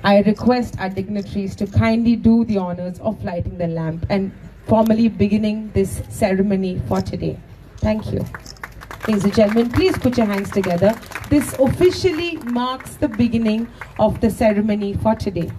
I request our dignitaries to kindly do the honors of lighting the lamp and formally beginning this ceremony for today. Thank you. Ladies and gentlemen, please put your hands together. This officially marks the beginning of the ceremony for today.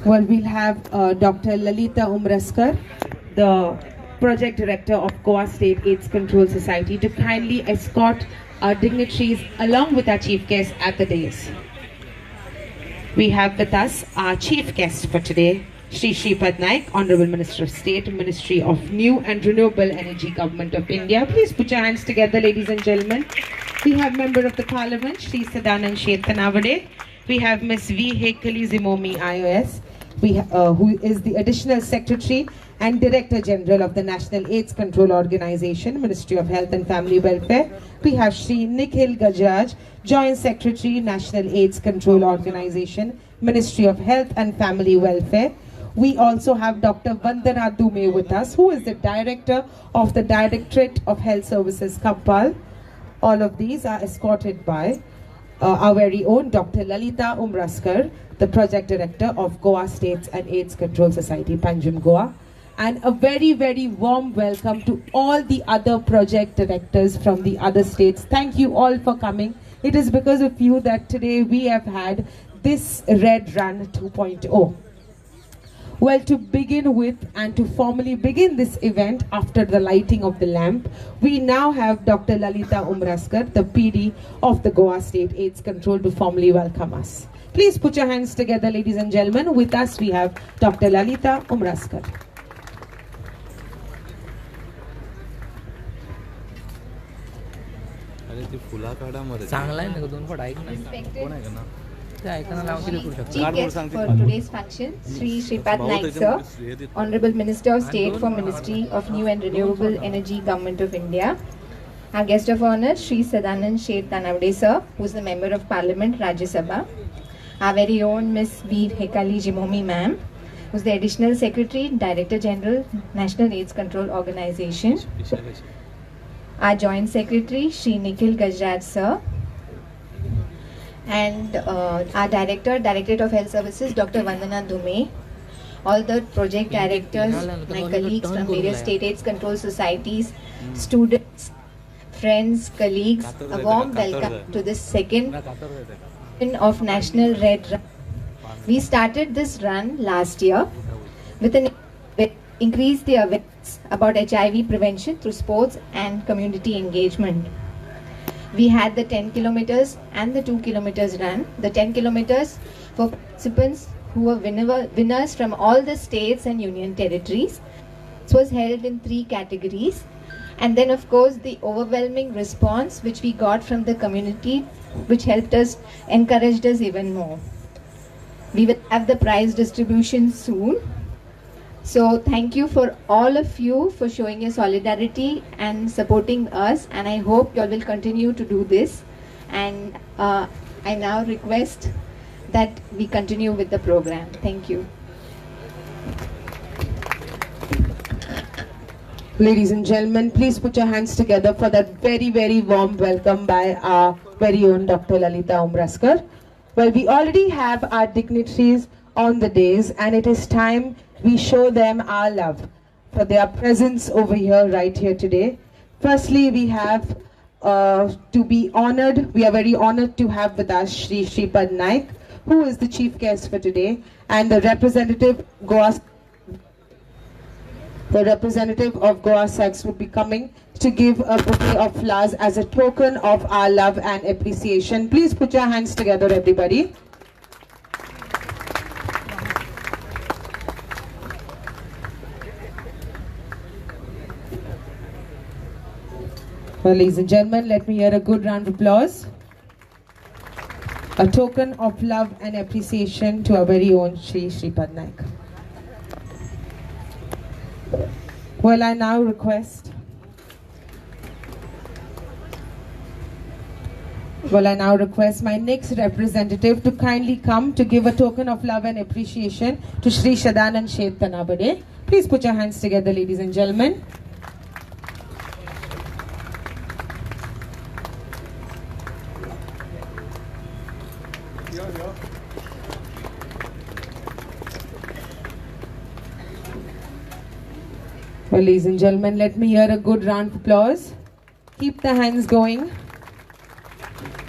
Well, we'll have Dr. Lalita Umraskar, the Project Director of Goa State AIDS Control Society, to kindly escort our dignitaries along with our chief guest at the dais. We have with us our chief guest for today, Shri Shripad Naik, Honorable Minister of State, Ministry of New and Renewable Energy, Government of India. Please put your hands together, ladies and gentlemen. We have Member of the Parliament, Shri Sadanand Sheth Tanavade. We have Ms. V. Hekali Zimomi, IOS, who is the Additional Secretary and Director General of the National AIDS Control Organization, Ministry of Health and Family Welfare. We have Shri Nikhil Gajraj, Joint Secretary, National AIDS Control Organization, Ministry of Health and Family Welfare. We also have Dr. Vandana Dume with us, who is the Director of the Directorate of Health Services, Kappal. All of these are escorted by our very own Dr. Lalita Umraskar, the Project Director of Goa States and AIDS Control Society, Panjim, Goa. And a very, very warm welcome to all the other project directors from the other states. Thank you all for coming. It is because of you that today we have had this Red Run 2.0. Well, to begin with and to formally begin this event after the lighting of the lamp, we now have Dr. Lalita Umraskar, the PD of the Goa State AIDS Control, to formally welcome us. Please put your hands together, ladies and gentlemen. With us we have Dr. Lalita Umraskar. Chief guest for today's function, Shri Shripad Naik sir, Honorable Minister of State for Ministry of New and Renewable Energy, Government of India. Our guest of honor, Shri Sadanand Sheth Tanavade sir, who is the Member of Parliament, Rajya Sabha. Our very own Ms. V. Hekali Zimomi ma'am, who is the Additional Secretary, Director General, National AIDS Control Organization. Our Joint Secretary, Shri Nikhil Gajraj sir, and our Director, Directorate of Health Services, Dr. Vandana Dume, all the project directors, my colleagues from various state AIDS control societies, students, friends, colleagues, a warm welcome to this second of National Red Run. We started this run last year with an increase the awareness about HIV prevention through sports and community engagement. We had the 10 kilometers and the 2 kilometers run. The 10 kilometers for participants who were winners from all the states and union territories. This was held in 3 categories. And then of course the overwhelming response which we got from the community, which helped us, encouraged us even more. We will have the prize distribution soon. So thank you for all of you for showing your solidarity and supporting us, and I hope you all will continue to do this. And I now request that we continue with the program. Thank you. Ladies and gentlemen, please put your hands together for that very, very warm welcome by our very own Dr. Lalita Umraskar. Well, we already have our dignitaries on the dais, and it is time we show them our love for their presence over here, right here today. Firstly, we have to be honored, we are very honored to have with us Shri Shripad Naik, who is the chief guest for today, and the representative of Goa Sex would be coming to give a bouquet of flowers as a token of our love and appreciation. Please put your hands together, everybody. Well, ladies and gentlemen, let me hear a good round of applause. A token of love and appreciation to our very own Shri Shripad Naik. Well, I now request my next representative to kindly come to give a token of love and appreciation to Shri Shadanand Sheth Tanabade. Please put your hands together, ladies and gentlemen. Well, ladies and gentlemen, let me hear a good round of applause. Keep the hands going.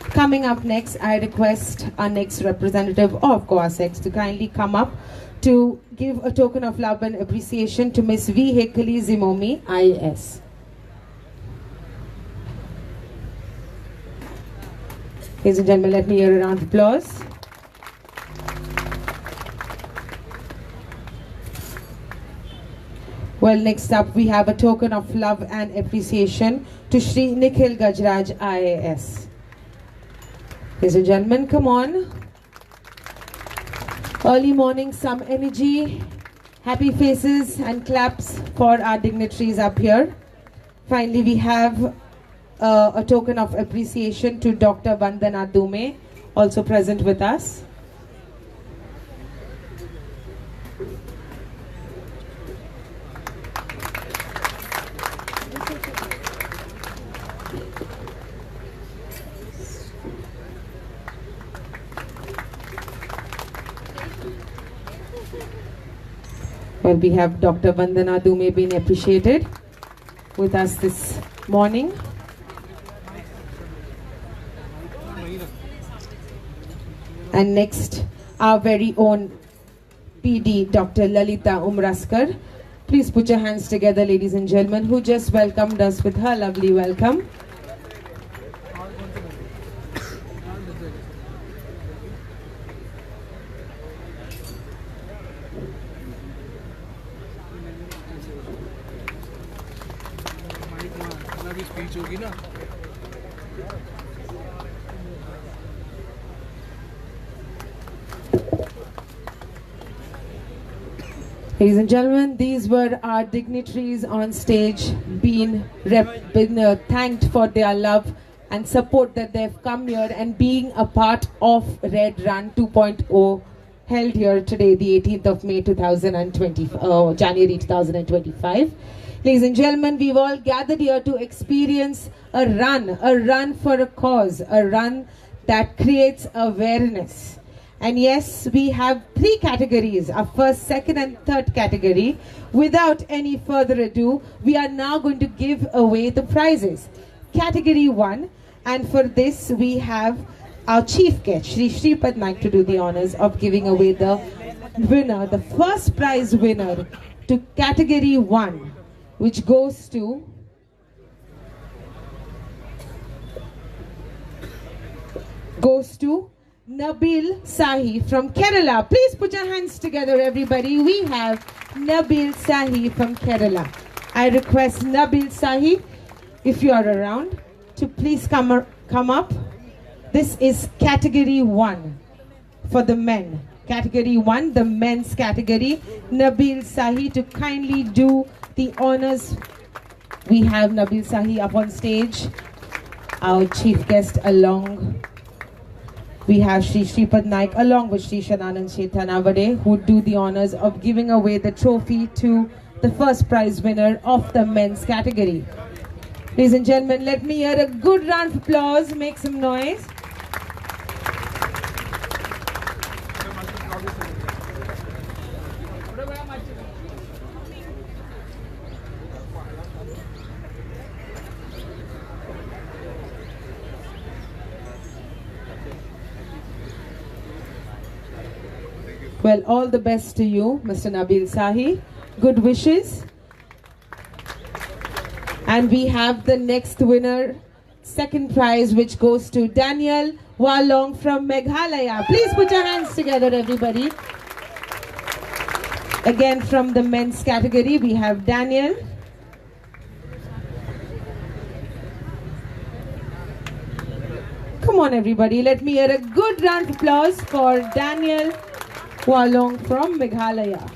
Coming up next, I request our next representative of COASEX to kindly come up to give a token of love and appreciation to Miss V. Hekali Zimomi, IAS. Ladies and gentlemen, let me hear a round of applause. Well, next up, we have a token of love and appreciation to Shri Nikhil Gajraj, IAS. Ladies and gentlemen, come on. Early morning, some energy, happy faces and claps for our dignitaries up here. Finally, we have a token of appreciation to Dr. Vandana Dhume, also present with us. Well, we have Dr. Vandana Dhume being appreciated with us this morning. And next, our very own PD, Dr. Lalita Umraskar. Please put your hands together, ladies and gentlemen, who just welcomed us with her lovely welcome. Ladies and gentlemen, these were our dignitaries on stage being thanked for their love and support that they've come here and being a part of Red Run 2.0 held here today, the 18th of May 2020, January 2025. Ladies and gentlemen, we've all gathered here to experience a run for a cause, a run that creates awareness. And yes, we have 3 categories, our first, second and third category. Without any further ado, we are now going to give away the prizes. Category 1, and for this we have our chief guest, Shri Shripad Naik, to do the honors of giving away the winner, the first prize winner to category 1, which goes to Nabil Sahi from Kerala. Please put your hands together, everybody. We have Nabil Sahi from Kerala. I request Nabil Sahi, if you are around, to please come up. This is category 1 for the men. Category 1, the men's category. Nabil Sahi to kindly do the honors. We have Nabil Sahi up on stage, our chief guest along. We have Shri Shripad Naik along with Shri Shadanand Sheth Tanabade, who do the honors of giving away the trophy to the first prize winner of the men's category. Ladies and gentlemen, let me hear a good round of applause. Make some noise. Well, all the best to you, Mr. Nabil Sahi. Good wishes. And we have the next winner, second prize, which goes to Daniel Walong from Meghalaya. Please put your hands together, everybody. Again, from the men's category, we have Daniel. Come on everybody, let me hear a good round of applause for Daniel Walong from Meghalaya.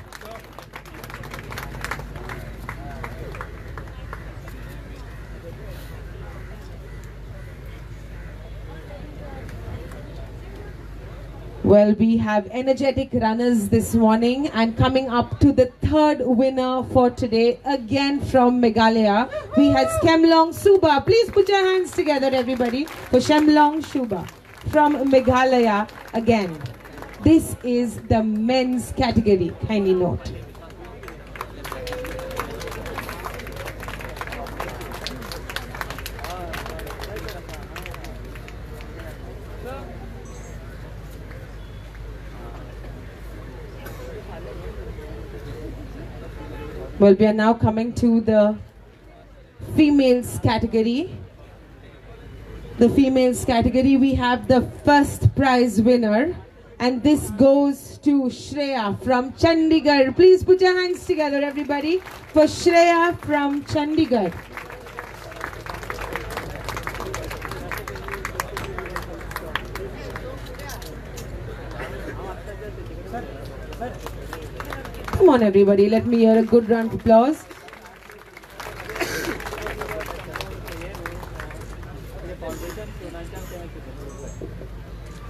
Well, we have energetic runners this morning, and coming up to the third winner for today, again from Meghalaya, we had Skemlong Suba. Please put your hands together, everybody, for Skemlong Suba from Meghalaya again. This is the men's category, kindly note. Well, we are now coming to the females category. The females category, we have the first prize winner, and this goes to Shreya from Chandigarh. Please put your hands together, everybody, for Shreya from Chandigarh. Come on everybody, let me hear a good round of applause.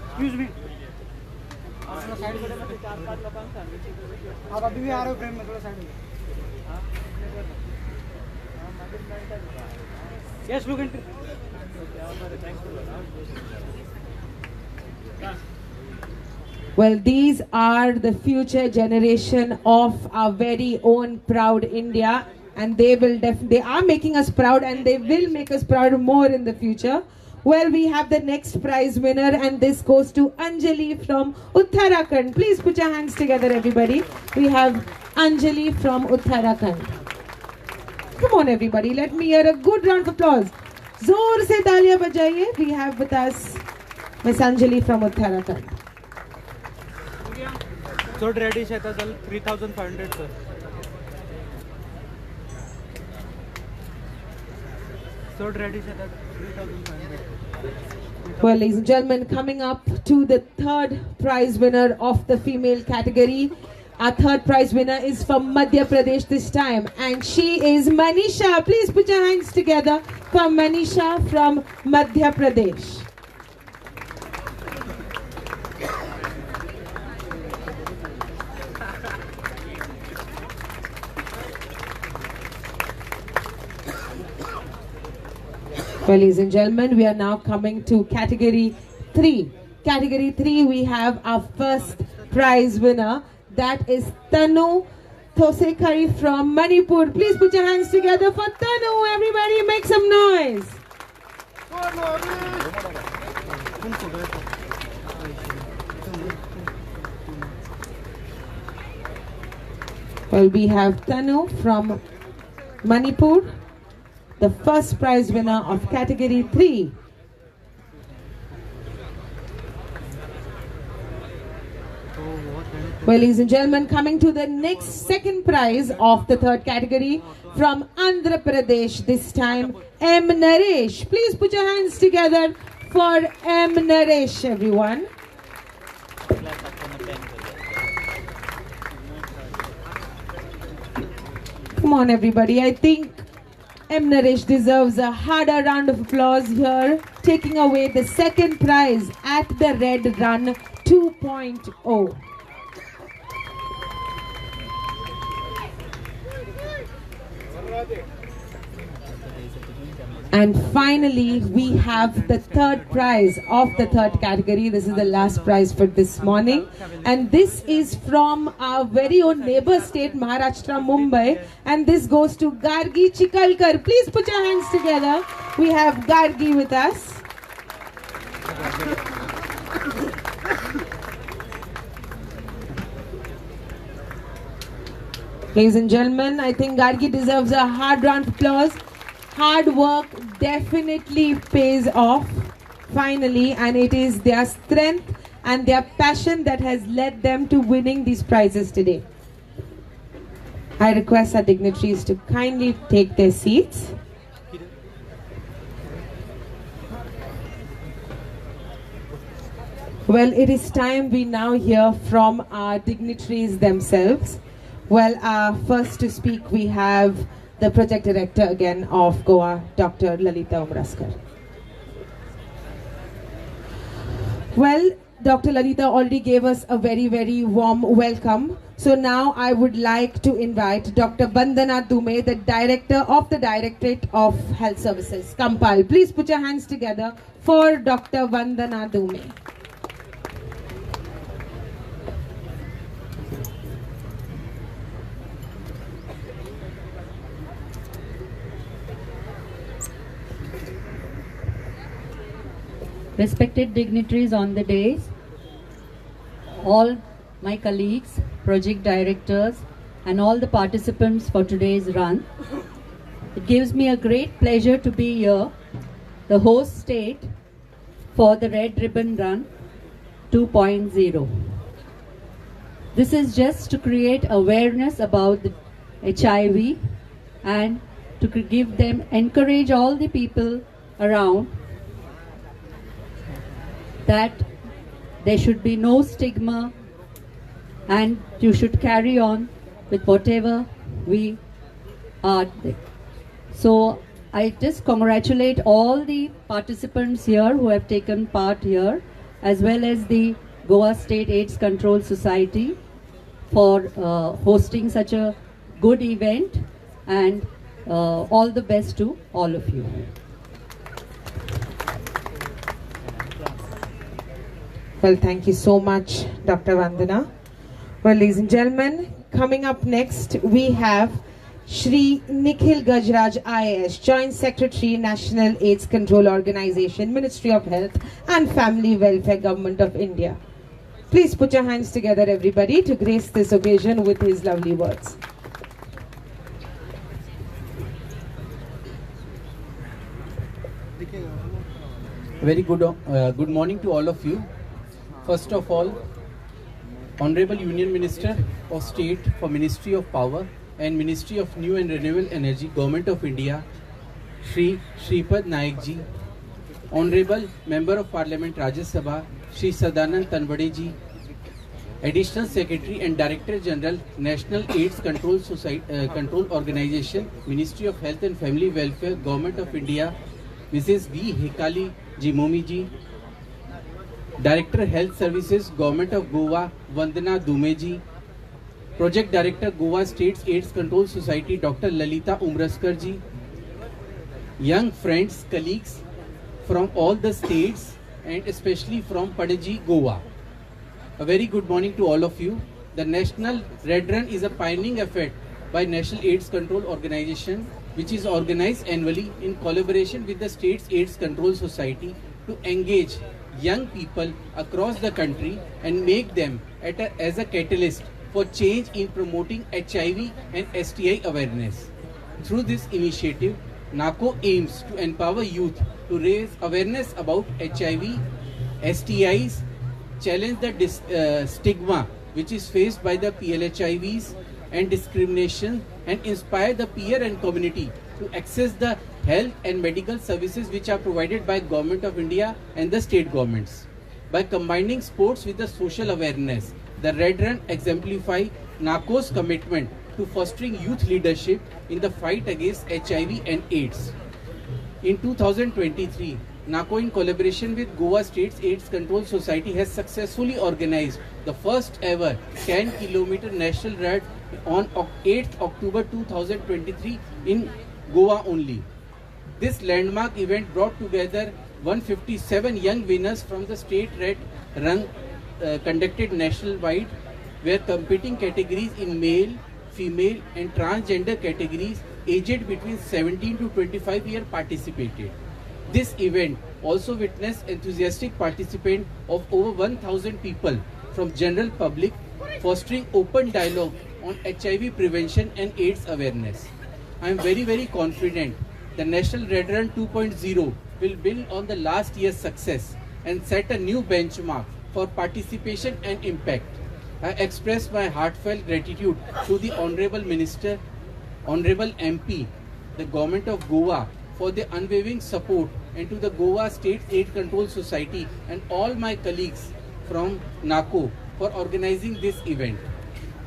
Excuse me. आप अभी भी आ रहे हो frame में, थोड़ा side में. Yes, look into. Well, these are the future generation of our very own proud India, and they are making us proud, and they will make us proud more in the future. Well, we have the next prize winner, and this goes to Anjali from Uttarakhand. Please put your hands together, everybody. We have Anjali from Uttarakhand. Come on, everybody. Let me hear a good round of applause. Zor se taaliyan bajaiye. We have with us Miss Anjali from Uttarakhand. Sword ready Shetajal 3500 sir. Sword ready Shetajal 3500. Well, ladies and gentlemen, coming up to the third prize winner of the female category. Our third prize winner is from Madhya Pradesh this time, and she is Manisha. Please put your hands together for Manisha from Madhya Pradesh. Well, ladies and gentlemen, we are now coming to category 3. Category 3, we have our first prize winner. That is Tanu Thosekari from Manipur. Please put your hands together for Tanu. Everybody make some noise. Well, we have Tanu from Manipur, the first prize winner of category 3. Well, ladies and gentlemen, coming to the next second prize of the third category from Andhra Pradesh, this time M. Naresh. Please put your hands together for M. Naresh, everyone. Come on, everybody. I think M. Naresh deserves a harder round of applause here, taking away the second prize at the Red Run 2.0. And finally, we have the third prize of the third category. This is the last prize for this morning. And this is from our very own neighbor state, Maharashtra, Mumbai. And this goes to Gargi Chikalkar. Please put your hands together. We have Gargi with us. Ladies and gentlemen, I think Gargi deserves a hard round of applause. Hard work definitely pays off finally, and it is their strength and their passion that has led them to winning these prizes today. I request our dignitaries to kindly take their seats. Well, it is time we now hear from our dignitaries themselves. Well, first to speak, we have the project director again of Goa, Dr. Lalita Umraskar. Well, Dr. Lalita already gave us a very, very warm welcome. So now I would like to invite Dr. Vandana Dume, the Director of the Directorate of Health Services, Kampal. Please put your hands together for Dr. Vandana Dume. Respected dignitaries on the dais, all my colleagues, project directors, and all the participants for today's run. It gives me a great pleasure to be here, the host state for the Red Ribbon Run 2.0. This is just to create awareness about the HIV and to encourage all the people around that there should be no stigma and you should carry on with whatever we are. So I just congratulate all the participants here who have taken part here, as well as the Goa State AIDS Control Society for hosting such a good event, and all the best to all of you. Well, thank you so much, Dr. Vandana. Well, ladies and gentlemen, coming up next, we have Shri Nikhil Gajraj IAS, Joint Secretary, National AIDS Control Organization, Ministry of Health and Family Welfare, Government of India. Please put your hands together, everybody, to grace this occasion with his lovely words. Very good morning to all of you. First of all, Honorable Union Minister of State for Ministry of Power and Ministry of New and Renewable Energy, Government of India, Shri Shripad Naik ji, Honorable Member of Parliament Rajya Sabha, Shri Sadanand Tanwade ji, Additional Secretary and Director General, National AIDS Control Control Organization, Ministry of Health and Family Welfare, Government of India, Mrs. V. Hekali Jimomi ji, Director Health Services, Government of Goa, Vandana Dume ji, Project Director, Goa State AIDS Control Society, Dr. Lalita Umraskar ji, young friends, colleagues from all the states and especially from Panaji, Goa. A very good morning to all of you. The National Red Run is a pioneering effort by National AIDS Control Organization, which is organized annually in collaboration with the State's AIDS Control Society to engage young people across the country and make them as a catalyst for change in promoting HIV and STI awareness. Through this initiative, NACO aims to empower youth to raise awareness about HIV, STIs, challenge the stigma which is faced by the PLHIVs and discrimination, and inspire the peer and community to access the health and medical services which are provided by Government of India and the state governments. By combining sports with the social awareness, the Red Run exemplify NACO's commitment to fostering youth leadership in the fight against HIV and AIDS. In 2023, NACO in collaboration with Goa State's AIDS Control Society has successfully organized the first ever 10-kilometer national run on 8th October 2023 in Goa only. This landmark event brought together 157 young winners from the state Red Run conducted nationwide, where competing categories in male, female and transgender categories aged between 17 to 25 years participated. This event also witnessed enthusiastic participation of over 1,000 people from general public, fostering open dialogue on HIV prevention and AIDS awareness. I am very confident the National Red Run 2.0 will build on the last year's success and set a new benchmark for participation and impact. I express my heartfelt gratitude to the Honorable Minister, Honorable MP, the Government of Goa for their unwavering support, and to the Goa State AIDS Control Society and all my colleagues from NACO for organizing this event.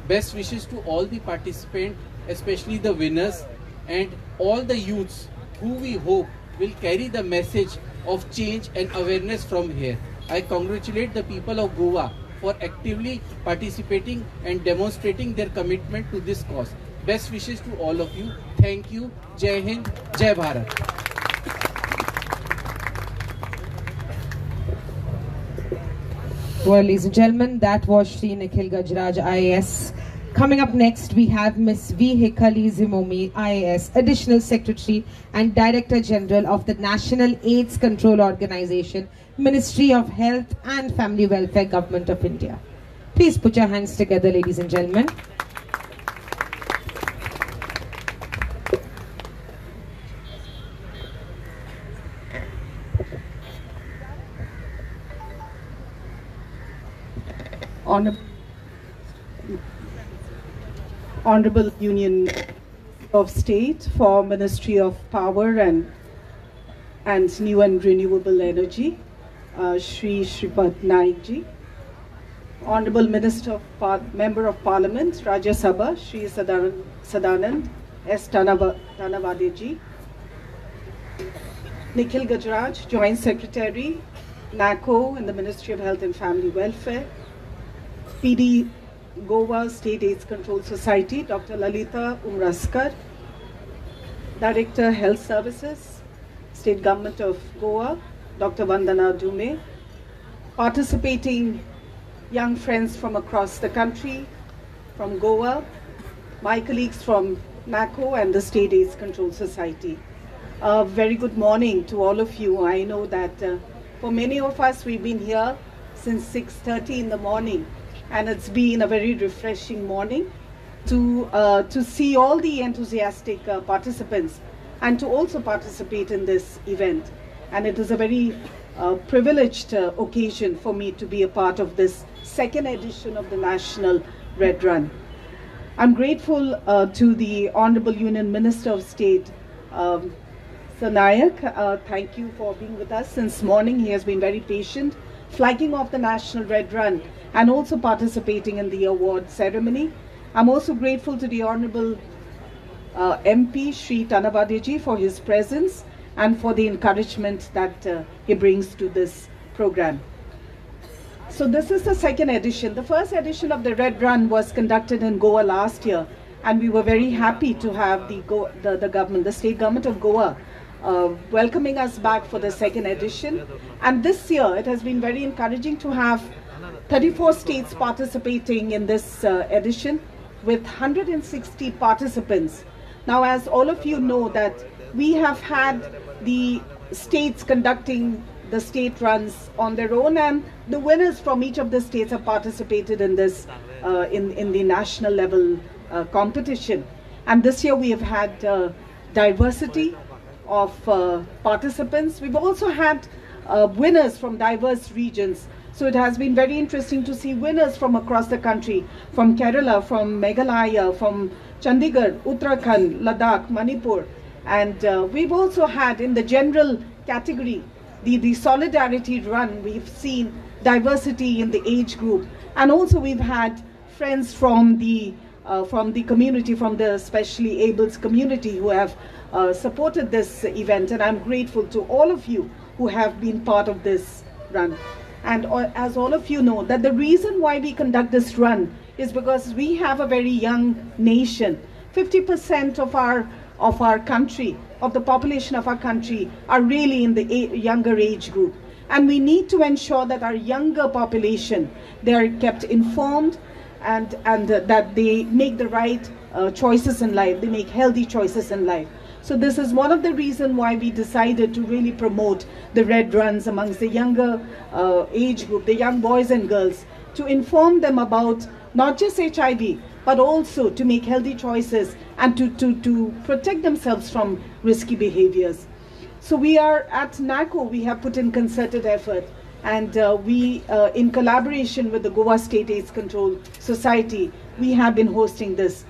Best wishes to all the participants, especially the winners and all the youths who we hope will carry the message of change and awareness from here. I congratulate the people of Goa for actively participating and demonstrating their commitment to this cause. Best wishes to all of you. Thank you. Jai Hind, Jai Bharat. Well, ladies and gentlemen, that was Shri Nikhil Gajraj, IAS. Coming up next, we have Ms. V. Hekali Zimomi, IAS, Additional Secretary and Director General of the National AIDS Control Organization, Ministry of Health and Family Welfare, Government of India. Please put your hands together, ladies and gentlemen. Honorable Union of State for Ministry of Power and New and Renewable Energy, Shri Shripad Naik ji. Honorable Member of Parliament, Rajya Sabha, Shri Sadanand S. Tanawade ji. Nikhil Gajraj, Joint Secretary, NACO in the Ministry of Health and Family Welfare. PD Goa State AIDS Control Society, Dr. Lalita Umraskar, Director Health Services, State Government of Goa, Dr. Vandana Dhume, participating young friends from across the country, from Goa, my colleagues from NACO and the State AIDS Control Society. A very good morning to all of you. I know that for many of us, we've been here since 6:30 in the morning. And it's been a very refreshing morning to see all the enthusiastic participants and to also participate in this event. And it is a very privileged occasion for me to be a part of this second edition of the National Red Run. I'm grateful to the Honorable Union Minister of State, Sir Nayak. Thank you for being with us since morning. He has been very patient, flagging off the National Red Run and also participating in the award ceremony. I'm also grateful to the Honorable MP Shri Tanawade ji for his presence and for the encouragement that he brings to this program. So this is the second edition. The first edition of the Red Run was conducted in Goa last year, and we were very happy to have the state government of Goa welcoming us back for the second edition. And this year it has been very encouraging to have 34 states participating in this edition with 160 participants. Now, as all of you know, that we have had the states conducting the state runs on their own, and the winners from each of the states have participated in this in the national level competition. And this year we have had diversity of participants. We've also had winners from diverse regions. So it has been very interesting to see winners from across the country, from Kerala, from Meghalaya, from Chandigarh, Uttarakhand, Ladakh, Manipur. And we've also had in the general category, the solidarity run, we've seen diversity in the age group. And also we've had friends from the community, from the specially abled community who have supported this event. And I'm grateful to all of you who have been part of this run. And as all of you know, that the reason why we conduct this run is because we have a very young nation. 50% of our country, of the population of our country, are really in the younger age group. And we need to ensure that our younger population, they are kept informed and that they make the right choices in life, they make healthy choices in life. So this is one of the reasons why we decided to really promote the Red Runs amongst the younger age group, the young boys and girls, to inform them about not just HIV, but also to make healthy choices and to protect themselves from risky behaviors. So we are at NACO, we have put in concerted effort, and we, in collaboration with the Goa State AIDS Control Society, we have been hosting this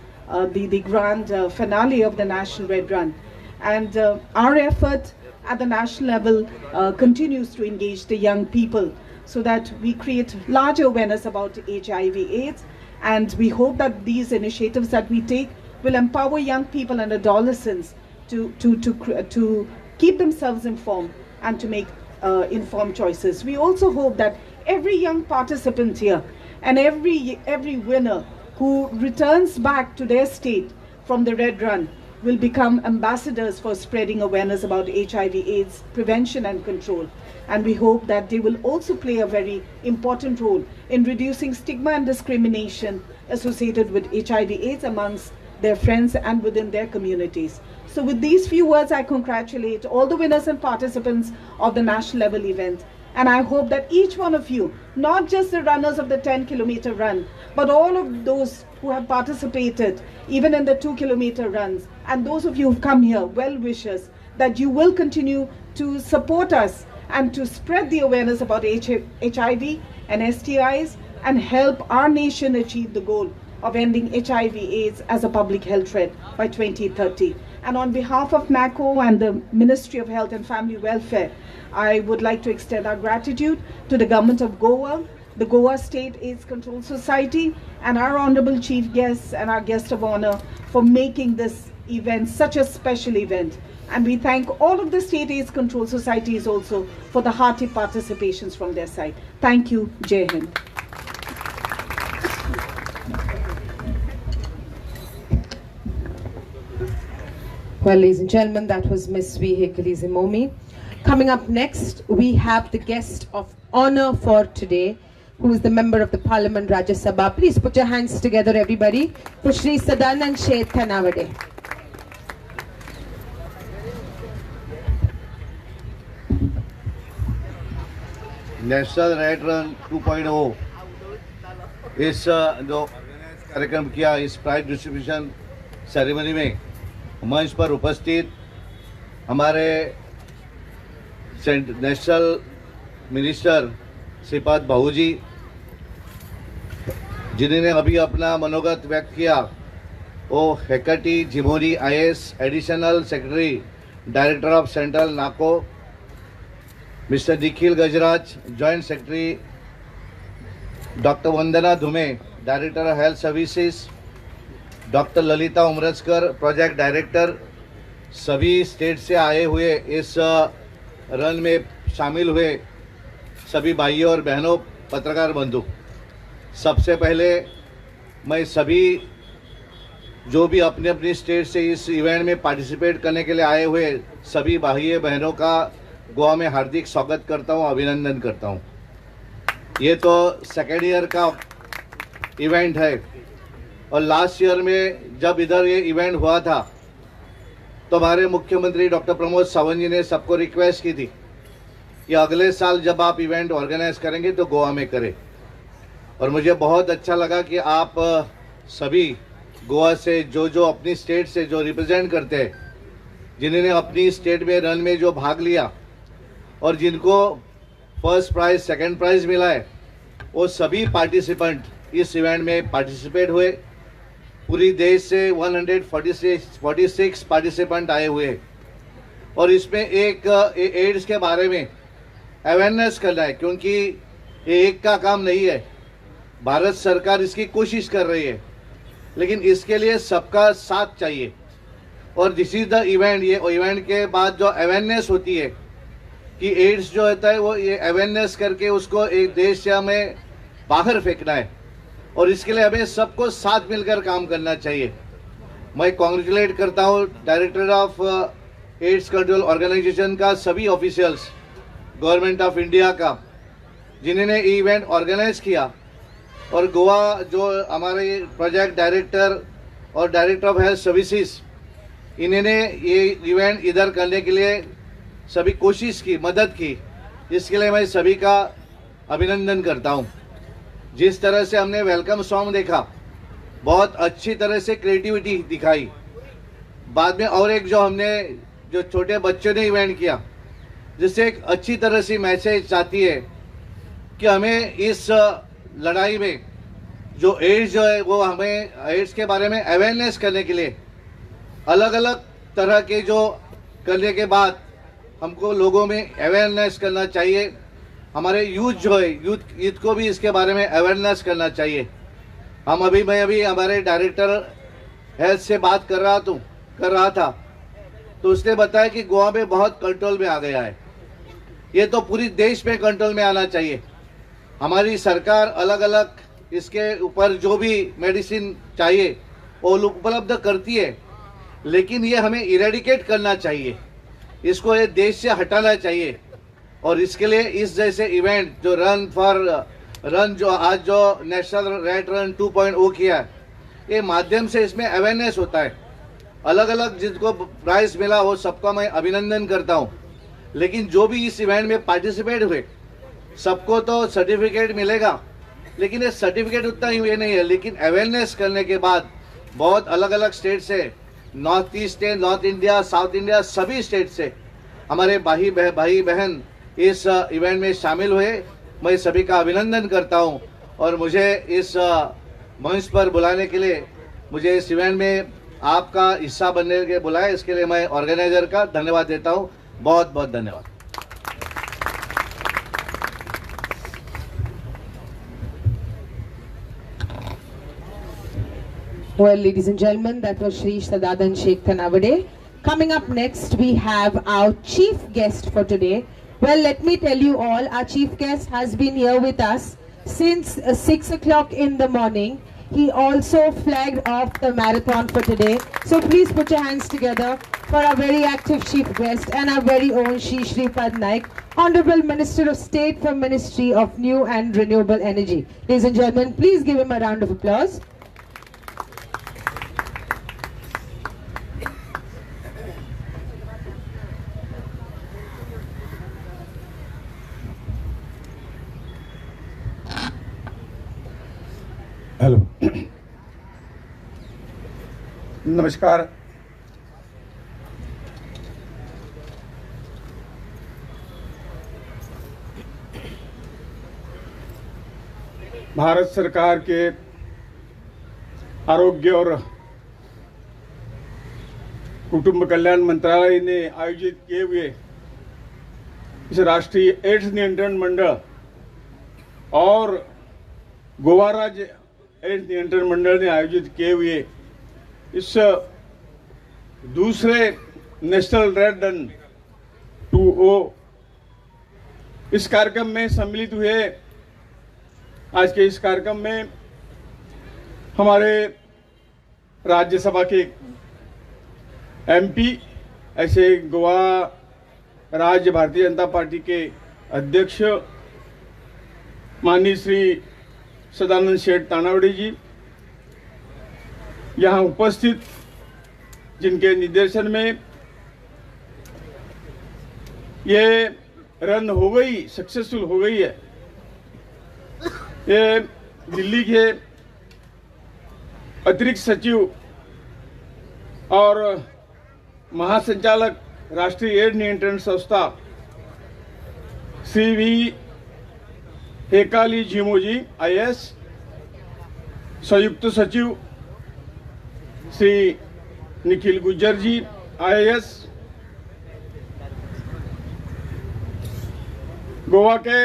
the grand finale of the National Red Run. And our effort at the national level continues to engage the young people. so that we create larger awareness about HIV/AIDS. And we hope that these initiatives that we take will empower young people and adolescents to keep themselves informed and to make informed choices. We also hope that every young participant here and every winner who returns back to their state from the Red Run will become ambassadors for spreading awareness about HIV/AIDS prevention and control. And we hope that they will also play a very important role in reducing stigma and discrimination associated with HIV/AIDS amongst their friends and within their communities. So with these few words, I congratulate all the winners and participants of the national level event. And I hope that each one of you, not just the runners of the 10-kilometer run, but all of those who have participated even in the 2-kilometer runs, and those of you who've come here, well wishers, that you will continue to support us and to spread the awareness about HIV and STIs and help our nation achieve the goal of ending HIV/AIDS as a public health threat by 2030. And on behalf of NACO and the Ministry of Health and Family Welfare, I would like to extend our gratitude to the government of Goa, the Goa State AIDS Control Society, and our honorable chief guests and our guest of honor for making this event such a special event. And we thank all of the state AIDS control societies also for the hearty participations from their side. Thank you. Jai Hind. Well, ladies and gentlemen, that was Miss Vihekalize Momi. Coming up next, we have the guest of honor for today, who is the member of the Parliament Rajya Sabha. Please put your hands together, everybody, for Shri Sadanand Sheth Thanawade. National red run 2.0 इस जो कार्यक्रम किया, इस prize distribution ceremony में मंच पर उपस्थित हमारे नेशनल मिनिस्टर श्रीपाद भाऊ जी, जिन्होंने अभी अपना मनोगत व्यक्त किया, वो Hekti Jhimori IAS additional secretary director of central NACO, mister Nikhil Gajraj joint secretary, doctor Vandana Dhume director of health services, doctor Lalita Umarsakar project director, सभी स्टेट से आए हुए इस रन में शामिल हुए सभी भाइयों और बहनों, पत्रकार बंधु, सबसे पहले मैं सभी जो भी अपने अपनी स्टेट से इस इवेंट में पार्टिसिपेट करने के लिए आए हुए सभी भाइयों बहनों का गोवा में हार्दिक स्वागत करता हूं, अभिनंदन करता हूं। ये तो सेकेंड ईयर का इवेंट है और लास्ट ईयर में जब इधर ये इवेंट हुआ था तो हमारे मुख्यमंत्री डॉक्टर प्रमोद सावंत जी ने सबको रिक्वेस्ट की थी कि अगले साल जब आप इवेंट ऑर्गेनाइज करेंगे तो गोवा में करें। और मुझे बहुत अच्छा लगा कि आप सभी गोवा से जो अपनी स्टेट से जो रिप्रेजेंट करते हैं, जिन्होंने अपनी स्टेट में रन में जो भाग लिया और जिनको फर्स्ट प्राइज सेकंड प्राइज मिला है, वो सभी पार्टिसिपेंट इस इवेंट में पार्टिसिपेट हुए। पूरी देश से 146 पार्टिसिपेंट आए हुए और इसमें एक एड्स के बारे में अवेयरनेस करना है, क्योंकि ये एक का काम नहीं है। भारत सरकार इसकी कोशिश कर रही है, लेकिन इसके लिए सबका साथ चाहिए। और दिस इज द इवेंट, ये इवेंट के बाद जो अवेयरनेस होती है कि एड्स जो होता है, वो ये अवेयरनेस करके उसको एक देश से हमें बाहर फेंकना है और इसके लिए हमें सबको साथ मिलकर काम करना चाहिए। मैं कॉन्ग्रेचुलेट करता हूँ director of AIDS control organization का सभी ऑफिशियल्स, गवर्नमेंट ऑफ इंडिया का, जिन्होंने इवेंट ऑर्गेनाइज किया। और गोवा जो हमारे प्रोजेक्ट डायरेक्टर और डायरेक्टर ऑफ हेल्थ सर्विसेज, इन्होंने ये इवेंट इधर करने के लिए सभी कोशिश की, मदद की। इसके लिए मैं सभी का अभिनंदन करता हूँ। जिस तरह से हमने वेलकम सॉन्ग देखा, बहुत अच्छी तरह से क्रिएटिविटी दिखाई। बाद में और एक जो हमने जो छोटे बच्चों ने इवेंट किया, जिससे एक अच्छी तरह से मैसेज आती है कि हमें इस लड़ाई में जो एड्स जो है, वो हमें एड्स के बारे में अवेयरनेस करने के लिए अलग अलग तरह के जो करने के बाद हमको लोगों में अवेयरनेस करना चाहिए। हमारे यूथ जो है यूथ को भी इसके बारे में अवेयरनेस करना चाहिए। मैं अभी हमारे डायरेक्टर हेल्थ से बात कर रहा था तो उसने बताया कि गोवा में बहुत कंट्रोल में आ गया है। ये तो पूरी देश में कंट्रोल में आना चाहिए। हमारी सरकार अलग अलग इसके ऊपर जो भी मेडिसिन चाहिए वो उपलब्ध करती है, लेकिन ये हमें इरेडिकेट करना चाहिए, इसको ये देश से हटाना चाहिए। और इसके लिए इस जैसे इवेंट जो रन जो आज जो नेशनल रेड रन 2.0 किया है, ये माध्यम से इसमें अवेयरनेस होता है। अलग अलग जिनको प्राइज मिला वो सबका मैं अभिनंदन करता हूँ, लेकिन जो भी इस इवेंट में पार्टिसिपेट हुए सबको तो सर्टिफिकेट मिलेगा, लेकिन ये सर्टिफिकेट उतना ही ये नहीं है। लेकिन अवेयरनेस करने के बाद बहुत अलग अलग स्टेट से, नॉर्थ ईस्ट से, नॉर्थ इंडिया, साउथ इंडिया, सभी स्टेट से हमारे भाई बहन इस इवेंट में शामिल हुए। मैं सभी का अभिनंदन करता हूं और मुझे इस मंच पर बुलाने के लिए, मुझे इस इवेंट में आपका हिस्सा बनने के बुलाया, इसके लिए मैं ऑर्गेनाइजर का धन्यवाद देता हूं। बहुत बहुत धन्यवाद। Well, ladies and gentlemen, that was Shri Sadadan Sheikh Thanawade. Coming up next, we have our chief guest for today. Well, let me tell you all, our chief guest has been here with us since 6 o'clock in the morning. He also flagged off the marathon for today. So please put your hands together for our very active chief guest and our very own Shri Shripad Naik, Honorable Minister of State for Ministry of New and Renewable Energy. Ladies and gentlemen, please give him a round of applause. Hello, नमस्कार। भारत सरकार के आरोग्य और कुटुंब कल्याण मंत्रालय ने आयोजित किए हुए इस राष्ट्रीय एड्स नियंत्रण मंडल और गोवा राज्य एड्स नियंत्रण मंडल ने आयोजित किए हुए इस दूसरे नेशनल रेड रन 2.0 इस कार्यक्रम में सम्मिलित हुए। आज के इस कार्यक्रम में हमारे राज्यसभा के एमपी, ऐसे गोवा राज्य भारतीय जनता पार्टी के अध्यक्ष माननीय श्री सदानंद शेठ तानावड़े जी यहाँ उपस्थित, जिनके निर्देशन में ये रन हो गई, सक्सेसफुल हो गई है। ये दिल्ली के अतिरिक्त सचिव और महासंचालक राष्ट्रीय एड्स नियंत्रण संस्था श्री वी हेकाली झिमोजी IAS, संयुक्त सचिव श्री निखिल गुज्जर जी IAS, गोवा के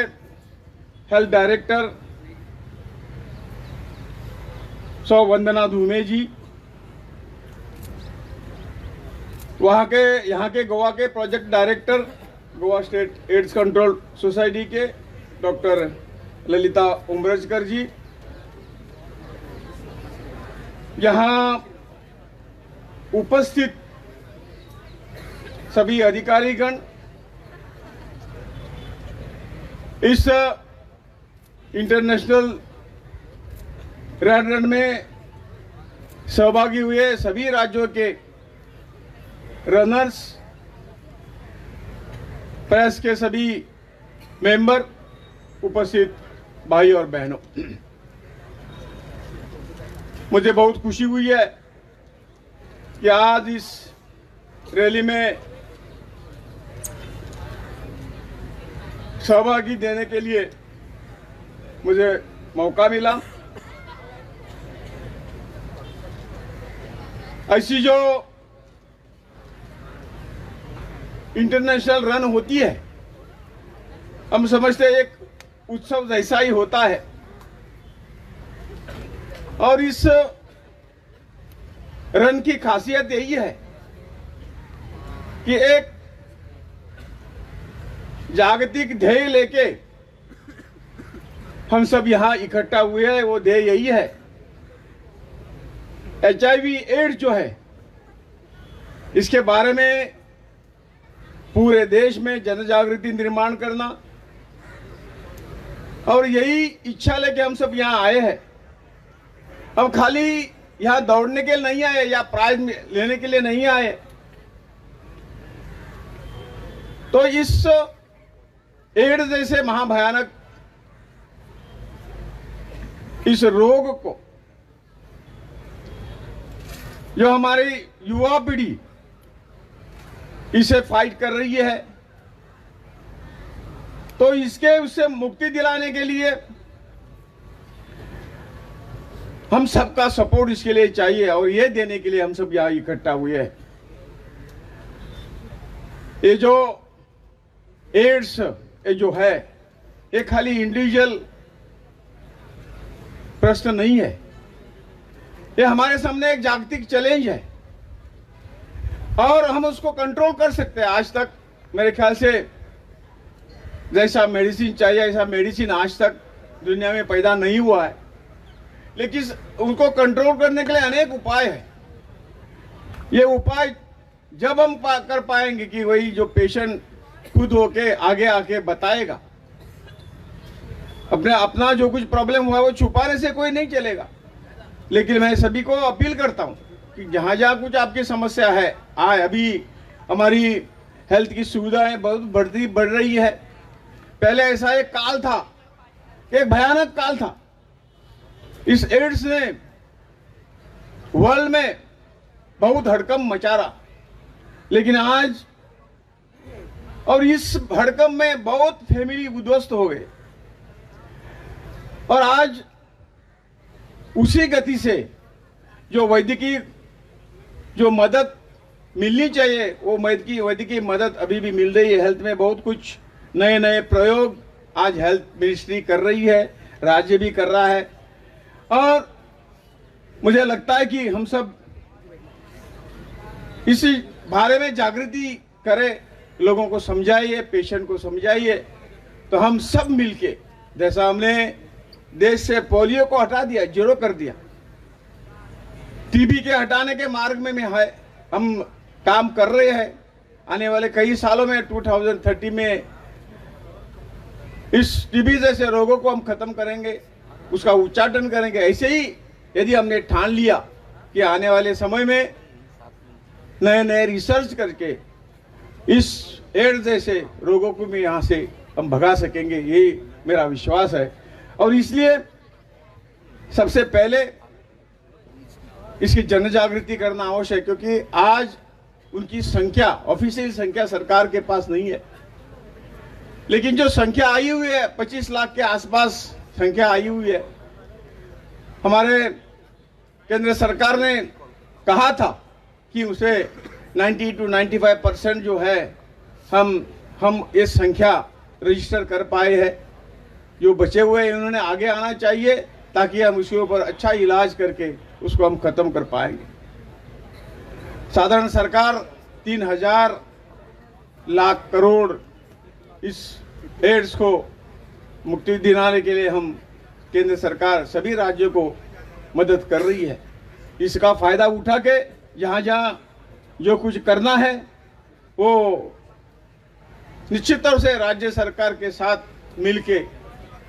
हेल्थ डायरेक्टर सौ वंदना धूमे जी, यहाँ के गोवा के project director Goa state AIDS control society के डॉक्टर ललिता उमरजकर जी, यहाँ उपस्थित सभी अधिकारीगण, इस इंटरनेशनल रेड रन में सहभागी हुए सभी राज्यों के रनर्स, प्रेस के सभी मेंबर, उपस्थित भाई और बहनों, मुझे बहुत खुशी हुई है कि आज इस रैली में सहभागी देने के लिए मुझे मौका मिला। ऐसी जो इंटरनेशनल रन होती है, हम समझते हैं एक उत्सव जैसा ही होता है। और इस रन की खासियत यही है कि एक जागतिक ध्येय लेके हम सब यहां इकट्ठा हुए हैं। वो ध्येय यही है, HIV एड्स जो है इसके बारे में पूरे देश में जन जागृति निर्माण करना, और यही इच्छा लेके हम सब यहाँ आए हैं। हम खाली यहाँ दौड़ने के लिए नहीं आए या प्राइज लेने के लिए नहीं आए। तो इस एड्स जैसे महाभयानक इस रोग को जो हमारी युवा पीढ़ी इसे फाइट कर रही है, तो इसके उससे मुक्ति दिलाने के लिए हम सबका सपोर्ट इसके लिए चाहिए, और ये देने के लिए हम सब यहां इकट्ठा हुए हैं। ये जो एड्स ये जो है ये खाली इंडिविजुअल प्रश्न नहीं है, ये हमारे सामने एक जागतिक चैलेंज है और हम उसको कंट्रोल कर सकते हैं। आज तक मेरे ख्याल से जैसा मेडिसिन चाहिए ऐसा मेडिसिन आज तक दुनिया में पैदा नहीं हुआ है, लेकिन उनको कंट्रोल करने के लिए अनेक उपाय है। ये उपाय जब हम कर पाएंगे कि वही जो पेशेंट खुद होके आगे आके बताएगा, अपना जो कुछ प्रॉब्लम हुआ वो छुपाने से कोई नहीं चलेगा। लेकिन मैं सभी को अपील करता हूं कि जहां जहां कुछ आपकी समस्या है, अभी हमारी हेल्थ की सुविधाएं बहुत बढ़ रही है। पहले ऐसा एक काल था, एक भयानक काल था, इस एड्स ने वर्ल्ड में बहुत हड़कंप मचा रहा, लेकिन आज और इस हड़कंप में बहुत फैमिली उद्ध्वस्त हो गए। और आज उसी गति से जो वैद्यकीय जो मदद मिलनी चाहिए वो वैद्यकीय मदद अभी भी मिल रही है। हेल्थ में बहुत कुछ नए नए प्रयोग आज हेल्थ मिनिस्ट्री कर रही है, राज्य भी कर रहा है, और मुझे लगता है कि हम सब इसी बारे में जागृति करें, लोगों को समझाइए, पेशेंट को समझाइए। तो हम सब मिलके, जैसा हमने देश से पोलियो को हटा दिया, जीरो कर दिया, टीबी के हटाने के मार्ग में है, हम काम कर रहे हैं। आने वाले कई सालों में 2030 में इस टीबी जैसे रोगों को हम खत्म करेंगे, उसका उच्चाटन करेंगे। ऐसे ही यदि हमने ठान लिया कि आने वाले समय में नए नए रिसर्च करके इस एड्स जैसे रोगों को भी यहाँ से हम भगा सकेंगे, यही मेरा विश्वास है। और इसलिए सबसे पहले इसकी जन जागृति करना आवश्यक है, क्योंकि आज उनकी संख्या, ऑफिशियल संख्या सरकार के पास नहीं है, लेकिन जो संख्या आई हुई है 25 लाख के आसपास संख्या आई हुई है। हमारे केंद्र सरकार ने कहा था कि उसे 90 to 95% जो है हम ये संख्या रजिस्टर कर पाए हैं। जो बचे हुए हैं उन्होंने आगे आना चाहिए, ताकि हम उसके ऊपर अच्छा इलाज करके उसको हम खत्म कर पाएंगे। साधारण सरकार 3000 लाख करोड़ इस एड्स को मुक्ति दिलाने के लिए हम केंद्र सरकार सभी राज्यों को मदद कर रही है। इसका फायदा उठा के जहां जहां जो कुछ करना है वो निश्चित तौर से राज्य सरकार के साथ मिलके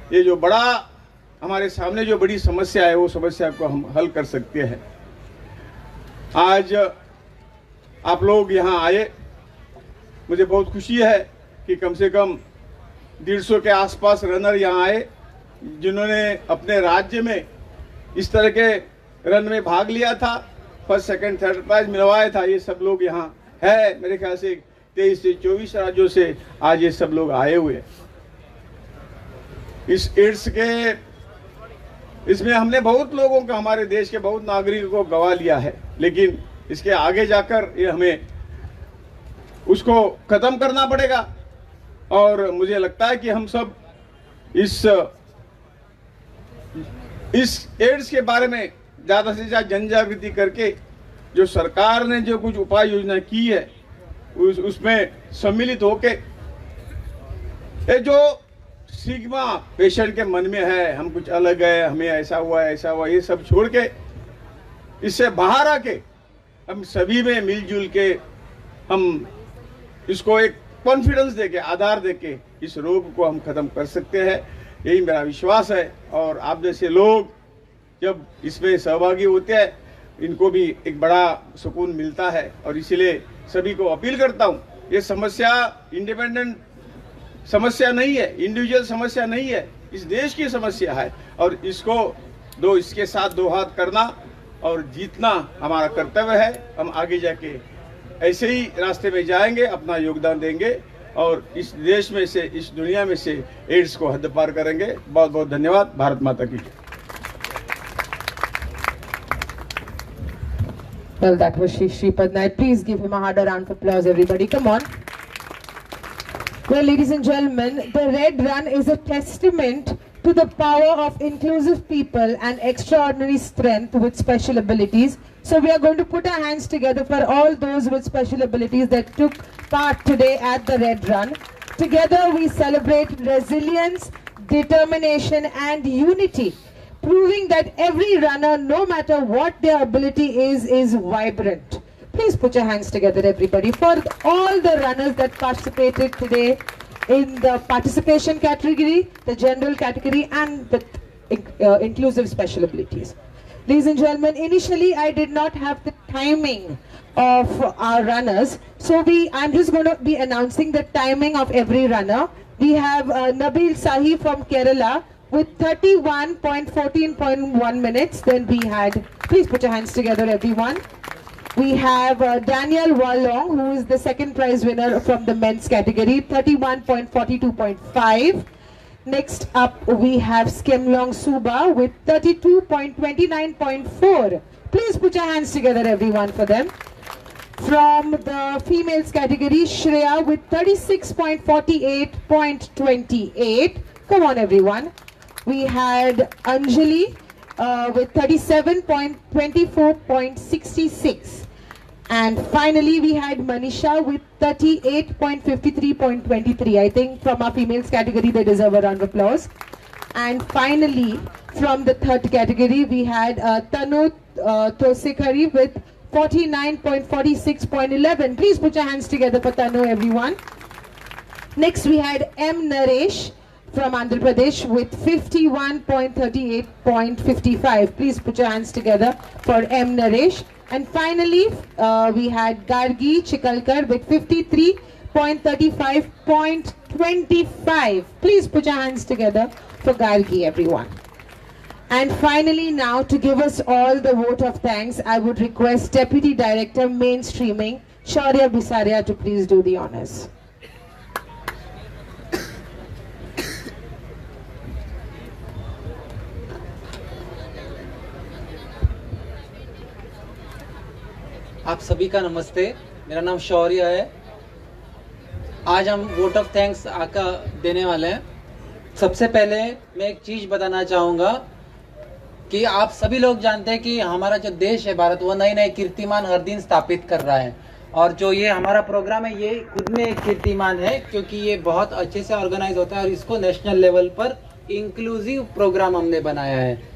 ये जो बड़ा हमारे सामने जो बड़ी समस्या है वो समस्या को हम हल कर सकते हैं। आज आप लोग यहाँ आए, मुझे बहुत खुशी है कि कम से कम 150 के आसपास रनर यहाँ आए, जिन्होंने अपने राज्य में इस तरह के रन में भाग लिया था, फर्स्ट सेकंड थर्ड प्राइज मिलवाया था। ये सब लोग यहाँ है, मेरे ख्याल से 23 से 24 राज्यों से आज ये सब लोग आए हुए। इस एड्स के इसमें हमने बहुत लोगों को, हमारे देश के बहुत नागरिकों को गवा लिया है, लेकिन इसके आगे जाकर ये हमें उसको खत्म करना पड़ेगा। और मुझे लगता है कि हम सब इस एड्स के बारे में ज़्यादा से ज़्यादा जन जागृति करके जो सरकार ने जो कुछ उपाय योजना की है उसमें सम्मिलित होके ये जो सिग्मा पेशेंट के मन में है, हम कुछ अलग है, हमें ऐसा हुआ ये सब छोड़ के इससे बाहर आके हम सभी में मिलजुल के हम इसको एक कॉन्फिडेंस देके, आधार देके इस रोग को हम खत्म कर सकते हैं। यही मेरा विश्वास है। और आप जैसे लोग जब इसमें सहभागी होते हैं, इनको भी एक बड़ा सुकून मिलता है। और इसीलिए सभी को अपील करता हूँ, ये समस्या इंडिपेंडेंट समस्या नहीं है, इंडिविजुअल समस्या नहीं है, इस देश की समस्या है। और इसको इसके साथ दो हाथ करना और जीतना हमारा कर्तव्य है। हम आगे जाके ऐसे ही रास्ते में जाएंगे, अपना योगदान देंगे और इस देश में से, इस दुनिया में से एड्स को हद पार करेंगे। बहुत बहुत धन्यवाद। भारत माता की जय। Well, that was Shripad Naik. Please give him a harder round of applause, everybody. Come on. Well, ladies and gentlemen, the Red Run is a testament to the power of inclusive people and extraordinary strength with special abilities. So we are going to put our hands together for all those with special abilities that took part today at the Red Run. Together we celebrate resilience, determination and unity, proving that every runner, no matter what their ability is vibrant. Please put your hands together, everybody, for all the runners that participated today in the participation category, the general category and the inclusive special abilities. Ladies and gentlemen, initially I did not have the timing of our runners, so I'm just going to be announcing the timing of every runner. We have Nabil Sahi from Kerala with 31.14.1 minutes. Then we had, please put your hands together, everyone. We have Daniel Wallong, who is the second prize winner from the men's category, 31.42.5. Next up, we have Skemlong Suba with 32.29.4. Please put your hands together, everyone, for them. From the females category, Shreya with 36.48.28. Come on, everyone. We had Anjali with 37.24.66. And finally, we had Manisha with 38.53.23. I think from our females category, they deserve a round of applause. And finally, from the third category, we had Tanu Tosekari with 49.46.11. Please put your hands together for Tanu, everyone. Next, we had M. Naresh from Andhra Pradesh with 51.38.55. Please put your hands together for M. Naresh. And finally, we had Gargi Chikalkar with 53.35.25. Please put your hands together for Gargi, everyone. And finally, now to give us all the vote of thanks, I would request Deputy Director Mainstreaming, Shaurya Bisaria, to please do the honors. आप सभी का नमस्ते। मेरा नाम शौर्य है। आज हम vote of thanks आका देने वाले हैं। सबसे पहले मैं एक चीज़ बताना चाहूँगा कि आप सभी लोग जानते हैं कि हमारा जो देश है भारत, वो नए नए कीर्तिमान हर दिन स्थापित कर रहा है। और जो ये हमारा प्रोग्राम है, ये खुद में एक कीर्तिमान है, क्योंकि ये बहुत अच्छे से ऑर्गेनाइज होता है और इसको नेशनल लेवल पर इंक्लूसिव प्रोग्राम हमने बनाया है।